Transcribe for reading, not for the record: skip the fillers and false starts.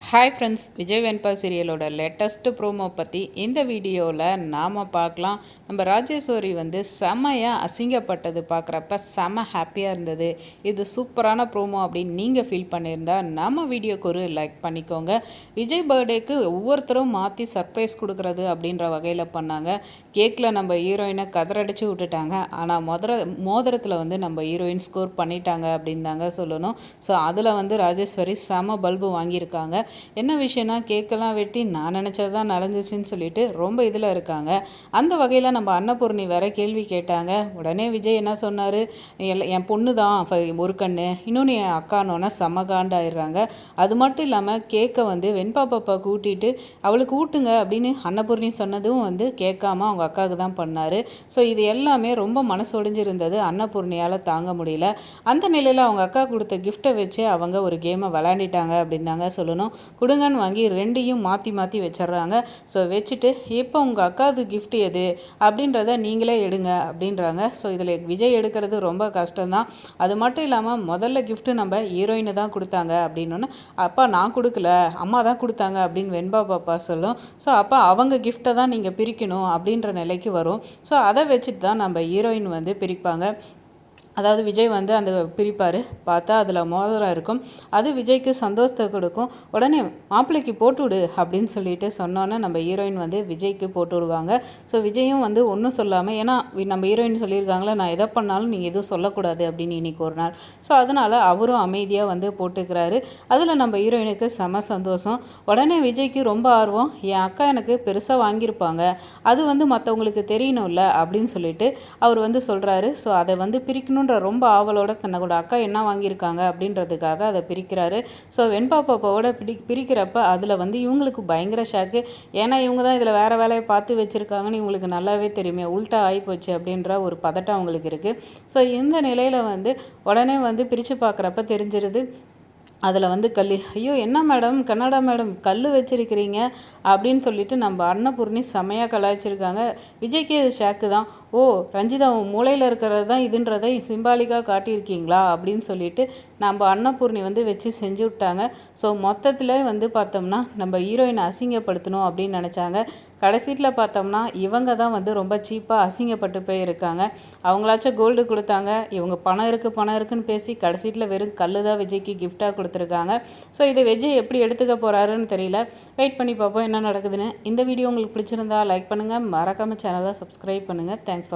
Hi friends, Vijay வெண்பா சீரியலோட latest promo பற்றி இந்த வீடியோவில் நாம் பார்க்கலாம். நம்ம ராஜேஸ்வரி செம்மையாக அசிங்கப்பட்டது பார்க்குறப்ப செம்ம ஹாப்பியாக இருந்தது. இது சூப்பரான ப்ரோமோ அப்படின்னு நீங்கள் ஃபீல் பண்ணியிருந்தா நம்ம வீடியோக்கு ஒரு லைக் பண்ணிக்கோங்க. விஜய் பர்த்டேக்கு ஒவ்வொருத்தரும் மாற்றி சர்ப்ரைஸ் கொடுக்குறது அப்படின்ற வகையில் பண்ணாங்க. கேக்கில் நம்ம ஹீரோயினை கதறடிச்சு விட்டுட்டாங்க. ஆனால் மோதிரத்தில் நம்ம ஹீரோயின் ஸ்கோர் பண்ணிட்டாங்க அப்படின்னு தாங்க சொல்லணும். ஸோ அதில் ராஜேஸ்வரி செம்ம பல்பு வாங்கியிருக்காங்க. என்ன விஷயம்னா, கேக்கெல்லாம் வெட்டி நான் நினச்சது தான் நடந்துச்சுன்னு சொல்லிட்டு ரொம்ப இதில் இருக்காங்க. அந்த வகையில் நம்ம அன்னபூர்ணி வேற கேள்வி கேட்டாங்க. உடனே விஜய் என்ன சொன்னார், என் பொண்ணு தான் ஒரு கண்ணு, இன்னொன்று என் அக்கானோன்னா செம்ம காண்டாயிடுறாங்க. அது மட்டும் இல்லாமல் கேக்கை வெண்பா பாப்பா கூட்டிட்டு அவளுக்கு ஊட்டுங்க அப்படின்னு அன்னபூர்ணி சொன்னதும் கேட்காம அவங்க அக்காவுக்கு தான் பண்ணார். ஸோ இது எல்லாமே ரொம்ப மனசு ஒடிஞ்சிருந்தது. அன்னபூர்ணியால் தாங்க முடியல. அந்த நிலையில் அவங்க அக்கா கொடுத்த கிஃப்ட்டை வச்சு அவங்க ஒரு கேமை விளையாண்டிட்டாங்க அப்படின்னு தாங்க சொல்லணும். கொடுங்கன்னு வாங்கி ரெண்டையும் மாற்றி மாற்றி வச்சிட்றாங்க. ஸோ வச்சுட்டு இப்போ உங்கள் அக்காவுக்கு கிஃப்ட் எது அப்படின்றத நீங்களே எடுங்க அப்படின்றாங்க. ஸோ இதில் விஜய் எடுக்கிறது ரொம்ப கஷ்டம்தான். அது மட்டும் இல்லாமல் முதல்ல கிஃப்ட்டு நம்ம ஹீரோயினை தான் கொடுத்தாங்க அப்படின்னோன்னு, அப்பா நான் கொடுக்கல, அம்மா தான் கொடுத்தாங்க அப்படின்னு வெண்பா பாப்பா சொல்லும். ஸோ அப்போ அவங்க கிஃப்ட்டை தான் நீங்கள் பிரிக்கணும் அப்படின்ற நிலைக்கு வரும். ஸோ அதை வச்சுட்டு தான் நம்ம ஹீரோயின் பிரிப்பாங்க. அதாவது விஜய் அந்த பிரிப்பார். பார்த்தா அதில் மோதிரம் இருக்கும். அது விஜய்க்கு சந்தோஷத்தை கொடுக்கும். உடனே மாப்பிள்ளைக்கு போட்டு விடு அப்படின்னு சொல்லிட்டு சொன்னோன்னே நம்ம ஹீரோயின் விஜய்க்கு போட்டு விடுவாங்க. ஸோ விஜயும் ஒன்றும் சொல்லாமல், ஏன்னா நம்ம ஹீரோயின் சொல்லியிருக்காங்களே, நான் எதை பண்ணாலும் நீங்கள் எதுவும் சொல்லக்கூடாது அப்படின்னு இன்றைக்கி ஒரு நாள். ஸோ அதனால் அவரும் அமைதியாக போட்டுக்கிறாரு. அதில் நம்ம ஹீரோயினுக்கு செம சந்தோஷம். உடனே விஜய்க்கு ரொம்ப ஆர்வம். என் அக்கா எனக்கு பெருசாக வாங்கியிருப்பாங்க, அது மற்றவங்களுக்கு தெரியணும்ல அப்படின்னு சொல்லிட்டு அவர் சொல்கிறாரு. ஸோ அதை பிரிக்கணும் ரொம்ப ஆவலோட தன்னோட அக்கா என்ன வாங்கியிருக்காங்க அப்படின்றதுக்காக அதை பிரிக்கிறாரு. ஸோ வெண்பா பாப்பாவோட பிரிக்கிறப்ப அதில் இவங்களுக்கு பயங்கர ஷாக்கு. ஏன்னா இவங்க தான் இதில் வேறு வேலையை பார்த்து வச்சுருக்காங்கன்னு இவங்களுக்கு நல்லாவே தெரியுமே, உல்ட்டா ஆகிப்போச்சு அப்படின்ற ஒரு பதட்டம் அவங்களுக்கு இருக்குது. ஸோ இந்த நிலையில் உடனே பிரித்து பார்க்குறப்ப தெரிஞ்சிருது அதில் கல். ஐயோ என்ன மேடம், கன்னடா மேடம் கல் வச்சிருக்கிறீங்க அப்படின்னு சொல்லிட்டு நம்ம அன்னபூர்ணி செமையாக கலாய்ச்சிருக்காங்க. விஜய்க்கே இது ஷாக்கு தான். ஓ ரஞ்சிதா, மூளையில் இருக்கிறது தான் இதுன்றதை சிம்பாலிக்காக காட்டியிருக்கீங்களா அப்படின்னு சொல்லிட்டு நம்ம அன்னபூர்ணி வச்சு செஞ்சு விட்டாங்க. ஸோ மொத்தத்தில் பார்த்தோம்னா நம்ம ஹீரோயினை அசிங்கப்படுத்தணும் அப்படின்னு நினச்சாங்க. கடைசீட்டில் பார்த்தோம்னா இவங்க தான் ரொம்ப சீப்பாக அசிங்கப்பட்டு போய் இருக்காங்க. அவங்களாச்சும் கோல்டு கொடுத்தாங்க, இவங்க பணம் இருக்குன்னு பேசி கடைசீட்டில் வெறும் கல் தான் விஜய்க்கு கிஃப்டாக கொடுத்துருக்காங்க. ஸோ இதை விஜய் எப்படி எடுத்துக்க போகிறாருன்னு தெரியல. வெயிட் பண்ணி பார்ப்போம் என்ன நடக்குதுன்னு. இந்த வீடியோ உங்களுக்கு பிடிச்சிருந்தா லைக் பண்ணுங்கள், மறக்காமல் சேனலை சப்ஸ்கிரைப் பண்ணுங்கள். Thanks for